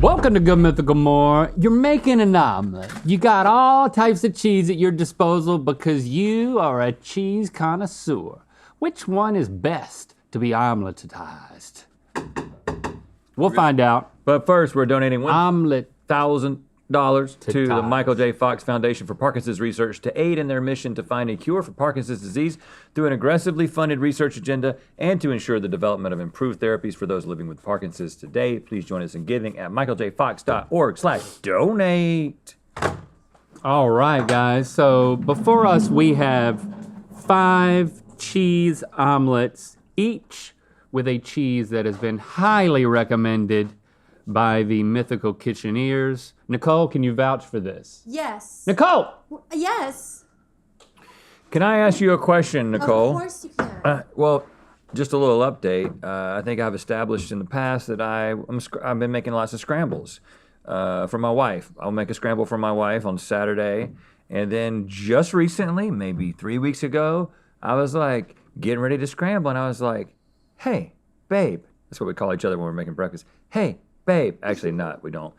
Welcome to Good Mythical More. You're making an omelet. You got all types of cheese at your disposal because you are a cheese connoisseur. Which one is best to be omeletized? We'll find out. But first, we're donating Omelet. $1,000 to the Michael J. Fox Foundation for Parkinson's Research to aid in their mission to find a cure for Parkinson's disease through an aggressively funded research agenda and to ensure the development of improved therapies for those living with Parkinson's today. Please join us in giving at michaeljfox.org/donate. All right, guys. So before us, we have 5 cheese omelets, each with a cheese that has been highly recommended by the Mythical Kitcheneers. Nicole, can you vouch for this? Yes. Nicole! Yes. Can I ask you a question, Nicole? Of course you can. Well, just a little update. I think I've established in the past that I've been making lots of scrambles for my wife. I'll make a scramble for my wife on Saturday. And then just recently, maybe 3 weeks ago, I was like getting ready to scramble and I was like, hey, babe. That's what we call each other when we're making breakfast. Hey, babe. Actually not, we don't.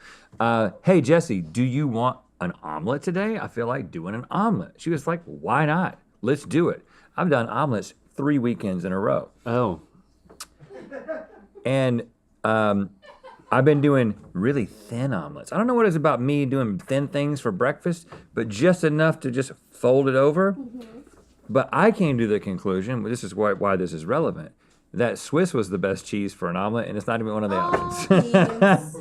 Hey, Jesse, do you want an omelet today? I feel like doing an omelet. She was like, why not? Let's do it. I've done omelets 3 weekends in a row. Oh. And I've been doing really thin omelets. I don't know what it's about me doing thin things for breakfast, but just enough to just fold it over. Mm-hmm. But I came to the conclusion, this is why this is relevant, that Swiss was the best cheese for an omelet, and it's not even one of the options.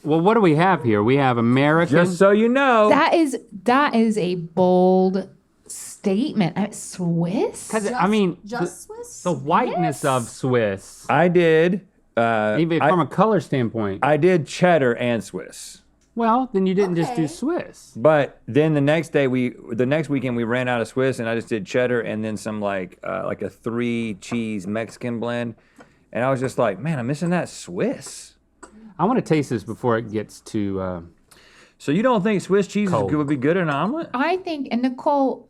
Well, what do we have here? We have American. Just so you know. That is a bold statement. Swiss? Just Swiss? The whiteness of Swiss. I did. Even from a color standpoint. I did cheddar and Swiss. Well, then you didn't just do Swiss. But then the next weekend we ran out of Swiss and I just did cheddar and then some like a 3 cheese Mexican blend. And I was just like, man, I'm missing that Swiss. I want to taste this before it gets too So you don't think Swiss cheese would be good in an omelet? I think, and Nicole,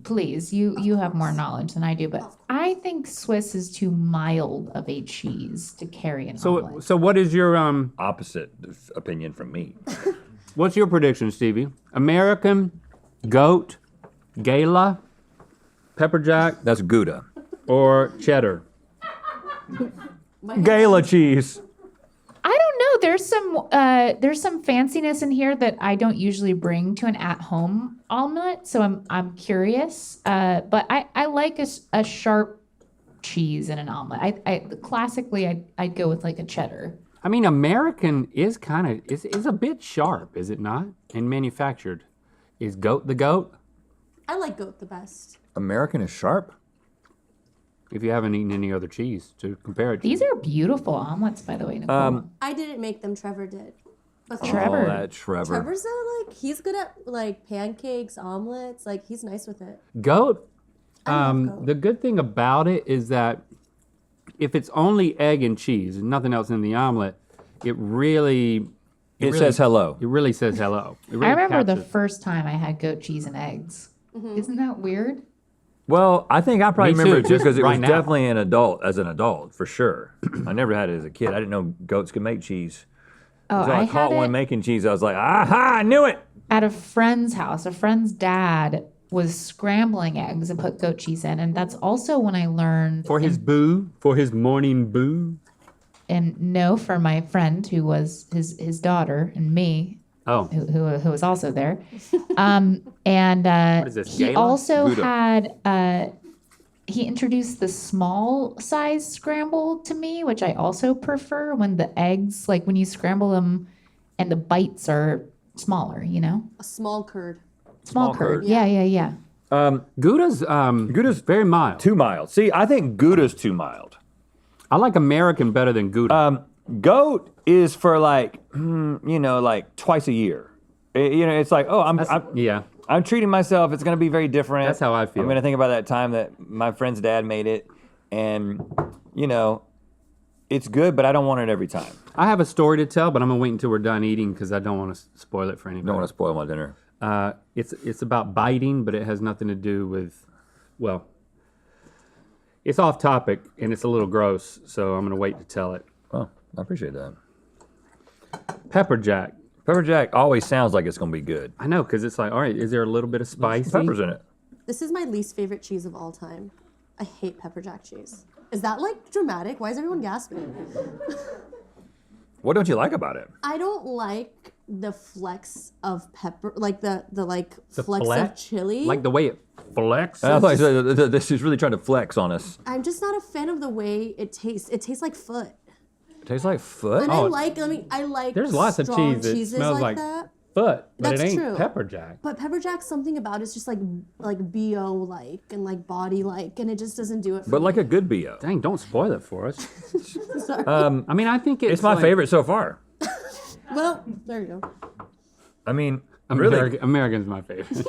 please, you have more knowledge than I do, but I think Swiss is too mild of a cheese to carry an omelet. So what is your opposite opinion from me? What's your prediction, Stevie? American, goat, Gala, pepper jack? That's Gouda. Or cheddar? Gala cheese. I don't know. There's some fanciness in here that I don't usually bring to an at-home omelet, so I'm curious. But I like a sharp cheese in an omelet. Classically I'd go with like a cheddar. I mean, American is is a bit sharp, is it not? And manufactured. Is goat the goat? I like goat the best. American is sharp? If you haven't eaten any other cheese to compare it to. These are beautiful omelets, by the way, Nicole. I didn't make them, Trevor did. But Trevor. Oh, that Trevor. Trevor's he's good at like pancakes, omelets, like he's nice with it. Goat, I love goat. the good thing about it is that if it's only egg and cheese and nothing else in the omelet, it says hello. It really says hello. It really I remember the captures. first time I had goat cheese and eggs. Mm-hmm. Isn't that weird? Well, I think I probably Me remember too, it too because it right was now. definitely as an adult, for sure. I never had it as a kid. I didn't know goats could make cheese. Oh, Until I caught one making cheese, I was like, aha, I knew it. At a friend's house. A friend's dad was scrambling eggs and put goat cheese in, and that's also when I learned For his morning boo. And no, for my friend who was his daughter and me. Oh. Who was also there. What is this, He Gala? also Gouda. had he introduced the small size scramble to me, which I also prefer when the eggs, like when you scramble them and the bites are smaller, you know? A small curd. Small curd. Yeah. Gouda's very mild. Too mild. See, I think Gouda's too mild. I like American better than Gouda. Goat is for like twice a year. It's like, I'm treating myself. It's going to be very different. That's how I feel. I'm going to think about that time that my friend's dad made it. And, it's good, but I don't want it every time. I have a story to tell, but I'm going to wait until we're done eating because I don't want to spoil it for anybody. Don't want to spoil my dinner. It's about biting, but it has nothing to do with, it's off topic and it's a little gross, so I'm going to wait to tell it. Well, I appreciate that. Pepper jack. Pepper jack always sounds like it's gonna be good. I know, because it's like, all right, is there a little bit of spicy? Some peppers in it. This is my least favorite cheese of all time. I hate pepper jack cheese. Is that like dramatic? Why is everyone gasping? What don't you like about it? I don't like the flecks of pepper, like the flecks fleck? of chili. Like the way it flexes. I thought you said this is really trying to flex on us. I'm just not a fan of the way it tastes. It tastes like foot. It tastes like foot. And Oh, I like There's lots of strong cheese that cheeses smells like that. foot, but That's it ain't true. pepper jack. But pepper jack, something about it's just like BO like and like body like, and it just doesn't do it. For But me. like a good BO. Dang, don't spoil it for us. Sorry. I mean, I think It's my like favorite so far. Well, there you go. I mean, really, American's my favorite.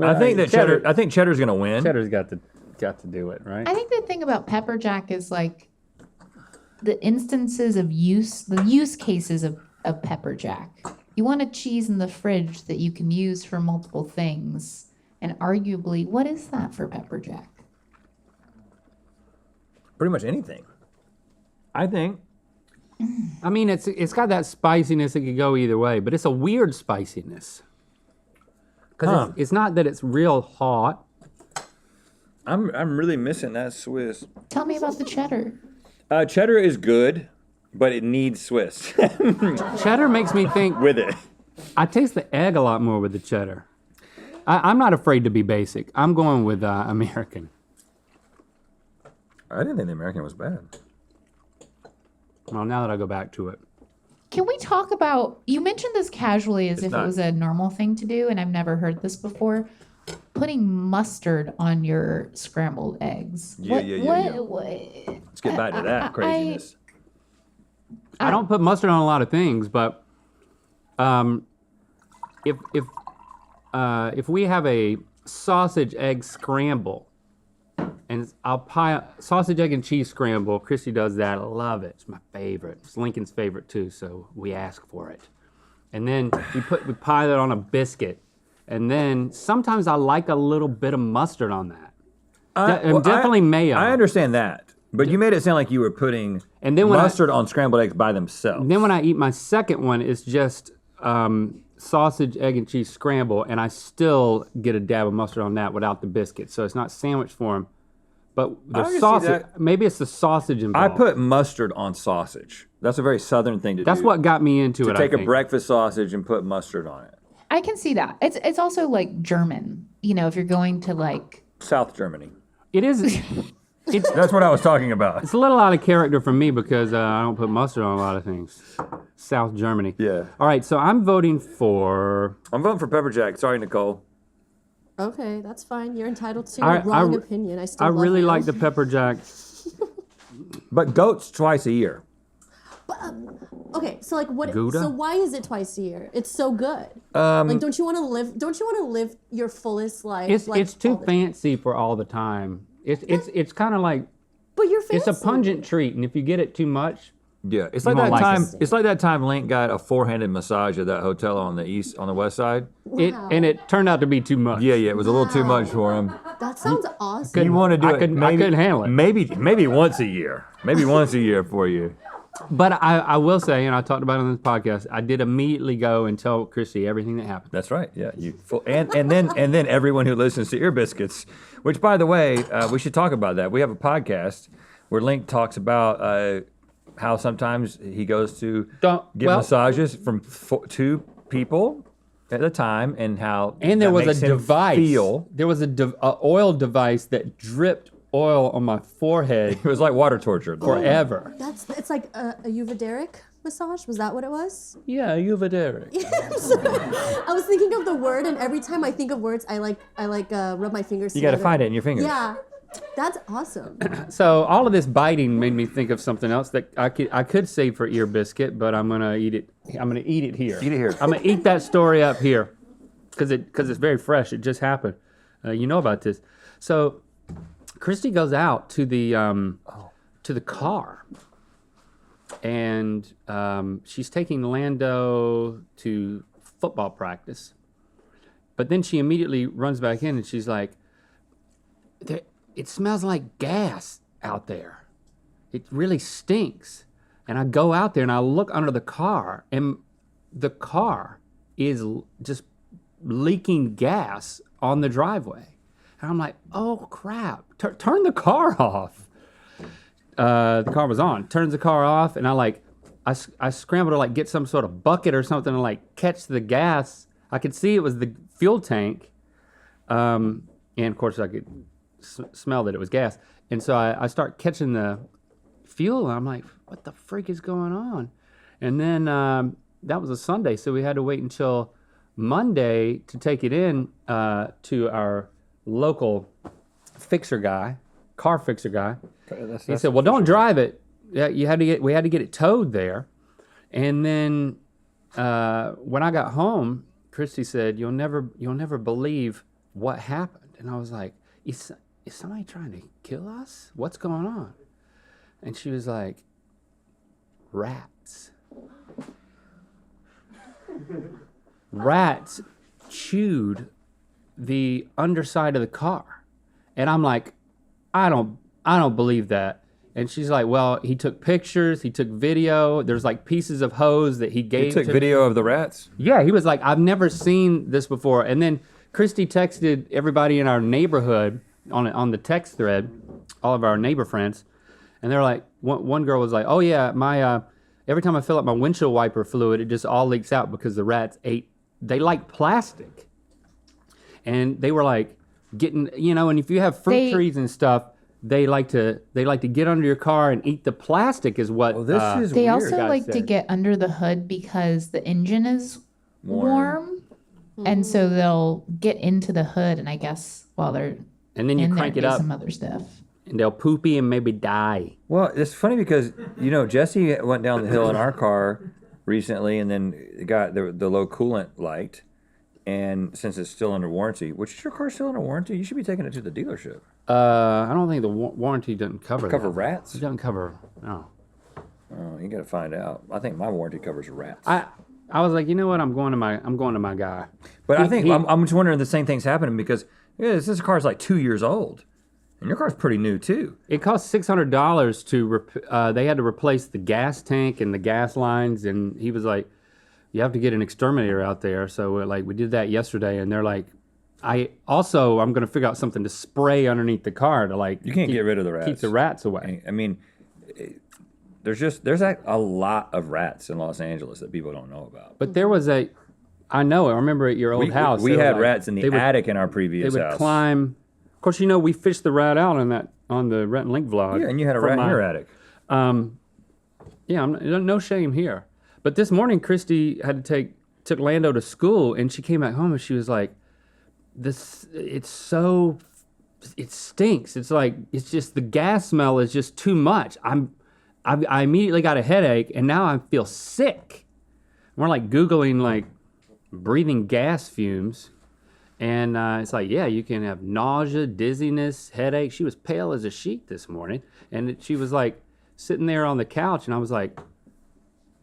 I think that cheddar. I think cheddar's gonna win. Cheddar's got to do it, right? I think the thing about pepper jack is like the instances of the use cases of pepper jack. You want a cheese in the fridge that you can use for multiple things. And arguably, what is that for pepper jack? Pretty much anything. I think. I mean, it's got that spiciness that could go either way, but it's a weird spiciness. Because it's not that it's real hot. I'm really missing that Swiss. Tell me about the cheddar. Cheddar is good, but it needs Swiss Cheddar makes me think. with it. I taste the egg a lot more with the cheddar. I'm not afraid to be basic. I'm going with American. I didn't think the American was bad. Well, now that I go back to it. Can we talk about, you mentioned this casually as if not. it was a normal thing to do, and I've never heard this before. Putting mustard on your scrambled eggs. Yeah. Let's get back to that craziness. I don't put mustard on a lot of things, but if we have a sausage egg scramble, and I'll pie sausage egg and cheese scramble. Christy does that. I love it. It's my favorite. It's Lincoln's favorite too, so we ask for it. And then we pile it on a biscuit, and then sometimes I like a little bit of mustard on that. Definitely mayo. I understand that, but you made it sound like you were putting And then when mustard on scrambled eggs by themselves. Then when I eat my second one, it's just sausage, egg, and cheese scramble, and I still get a dab of mustard on that without the biscuit. So it's not sandwich form, but I the can see sausage. that. Maybe it's the sausage I involved. put mustard on sausage. That's a very southern thing to do. That's what got me into it. Take I a think. breakfast sausage and put mustard on it. I can see that. It's also like German. You know, if you're going to like, South Germany. It is. That's what I was talking about. It's a little out of character for me because I don't put mustard on a lot of things. South Germany. Yeah. All right, so I'm voting for. I'm voting for pepper jack. Sorry, Nicole. Okay, that's fine. You're entitled to a wrong opinion. I still I love really you. like the pepper jack. But goat's twice a year. Okay, so like what? Gouda? So why is it twice a year? It's so good. Like, don't you want to live? Don't you want to live your fullest life? It's like, it's too all the- fancy for all the time. It's kind of like But you're fancy. it's a pungent treat, and if you get it too much, Yeah, it's You like won't that like time. it. It's like that time Link got a four-handed massage at that hotel on the west side. Wow. it turned out to be too much. Yeah, it was a little too much for him. That sounds awesome. You want to do I it? couldn't handle it. Maybe once a year. Maybe once a year for you. But I will say, and I talked about it on this podcast, I did immediately go and tell Chrissy everything that happened. That's right. Yeah, and then everyone who listens to Ear Biscuits, which by the way, we should talk about that. We have a podcast where Link talks about how sometimes he goes to get massages from two people at a time, and how And there that was makes a him device. feel. There was a oil device that dripped oil on my forehead It was like water torture. forever. It's like a Uvaderic massage. Was that what it was? Yeah, Uvaderic. I was thinking of the word, and every time I think of words, I rub my fingers. You got to together. find it in your fingers. Yeah, that's awesome. So all of this biting made me think of something else that I could save for Ear Biscuit, but I'm gonna eat it. I'm gonna eat it here. Eat it here. I'm gonna eat that story up here, because it's very fresh. It just happened. You know about this. So Christy goes out to the car, and she's taking Lando to football practice, but then she immediately runs back in and she's like, it smells like gas out there. It really stinks. And I go out there and I look under the car, and the car is just leaking gas on the driveway. And I'm like, oh crap, turn the car off. The car was on. Turns the car off, and I scrambled to like get some sort of bucket or something to like catch the gas. I could see it was the fuel tank. And of course I could smell that it was gas. And so I start catching the fuel, and I'm like, what the freak is going on? And then that was a Sunday, so we had to wait until Monday to take it in to our local fixer guy, car fixer guy. He said, well, don't drive it. Yeah, we had to get it towed there. And then when I got home, Christy said, you'll never believe what happened. And I was like, is somebody trying to kill us? What's going on? And she was like, rats. Rats chewed the underside of the car. And I'm like, I don't believe that. And she's like, well, he took pictures, he took video. There's like pieces of hose that he gave. You took video of the rats? Yeah, he was like, I've never seen this before. And then Christy texted everybody in our neighborhood on the text thread, all of our neighbor friends. And they're like, one girl was like, oh yeah, my every time I fill up my windshield wiper fluid, it just all leaks out because the rats they like plastic. And they were like getting, and if you have fruit trees and stuff, they like to get under your car and eat the plastic is what. Well, this is They weird. also like to get under the hood because the engine is warm. And so they'll get into the hood, and I guess while they're and then you in crank there, it do up, some other stuff. and they'll poopy and maybe die. Well, it's funny because, Jesse went down the hill in our car recently and then got the low coolant light. And since it's still under warranty, which is your car still under warranty? You should be taking it to the dealership. I don't think the warranty doesn't cover Cover that. rats? It doesn't cover, no. Oh, you got to find out. I think my warranty covers rats. I was like, you know what? I'm going to my guy. But I think I'm just wondering if the same thing's happening because this car's like 2 years old, and your car's pretty new too. It cost $600 to. They had to replace the gas tank and the gas lines, and he was like, "You have to get an exterminator out there." So we did that yesterday, and they're like, I'm going to figure out something to spray underneath the car to You can't get rid of the rats. Keep the rats away. I mean, there's a lot of rats in Los Angeles that people don't know about. But there was I remember at your old house. We had rats in the attic in our They previous would house. climb. Of course, we fished the rat out on the Rhett and Link vlog. Yeah, and you had a rat in your attic. Yeah, no shame here. But this morning, Christy had to took Lando to school, and she came back home and she was like, it stinks. It's just the gas smell is just too much. I immediately got a headache, and now I feel sick. We're Googling breathing gas fumes. And it's yeah, you can have nausea, dizziness, headache. She was pale as a sheet this morning. And she was sitting there on the couch, and I was like,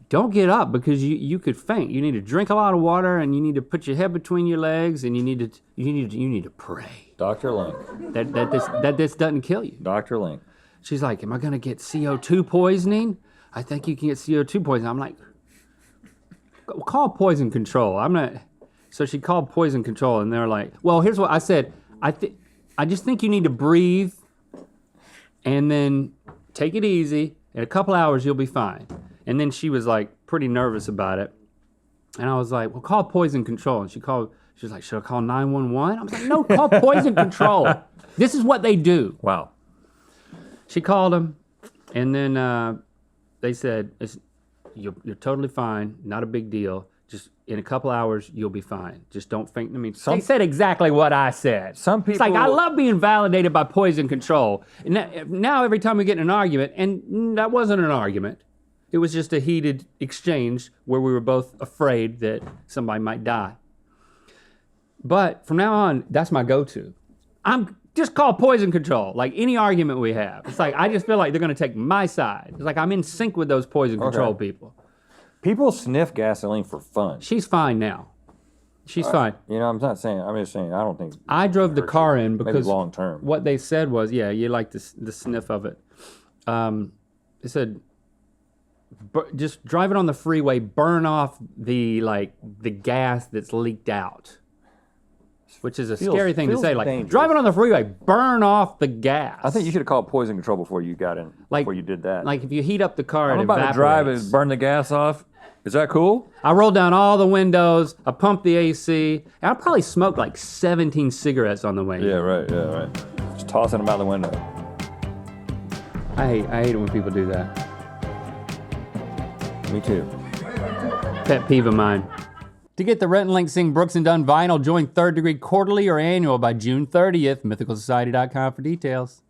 don't get up because you could faint. You need to drink a lot of water, and you need to put your head between your legs, and you need to pray. Dr. Link. That this doesn't kill you. Dr. Link. She's like, am I going to get CO2 poisoning? I think you can get CO2 poisoning. I'm like, call poison control. I'm not. So she called poison control, and they're like, well, here's what I said. I just think you need to breathe and then take it easy. In a couple hours, you'll be fine. And then she was pretty nervous about it. And I was like, well, call poison control. And she was like, should I call 911? I was like, no, call poison control. This is what they do. Wow. She called them, and then they said, you're totally fine, not a big deal. Just in a couple hours, you'll be fine. Just don't faint in the meantime. They said exactly what I said. Some people... It's I love being validated by poison control. And now every time we get in an argument, and that wasn't an argument. It was just a heated exchange where we were both afraid that somebody might die. But from now on, that's my go-to. I'm just call poison control, any argument we have. It's I just feel like they're going to take my side. It's I'm in sync with those poison control people. People sniff gasoline for fun. She's fine now. She's fine. I'm not saying, I'm just saying, I don't think... I drove the car in maybe because long term. What they said was, yeah, you like the sniff of it. They said, just driving on the freeway, burn off the gas that's leaked out. Which is a scary thing to say. Like, dangerous. driving on the freeway, burn off the gas. I think you should have called poison control before you got in. Like- before you did that. Like, if you heat up the car, I'm it about evaporates. to drive and burn the gas off. Is that cool? I rolled down all the windows, I pumped the AC, and I probably smoked like 17 cigarettes on the way. Yeah, right. Just tossing them out the window. I hate it when people do that. Me too. Pet peeve of mine. To get the Rhett and Link Sing Brooks and Dunn vinyl, join Third Degree quarterly or annual by June 30th. MythicalSociety.com for details.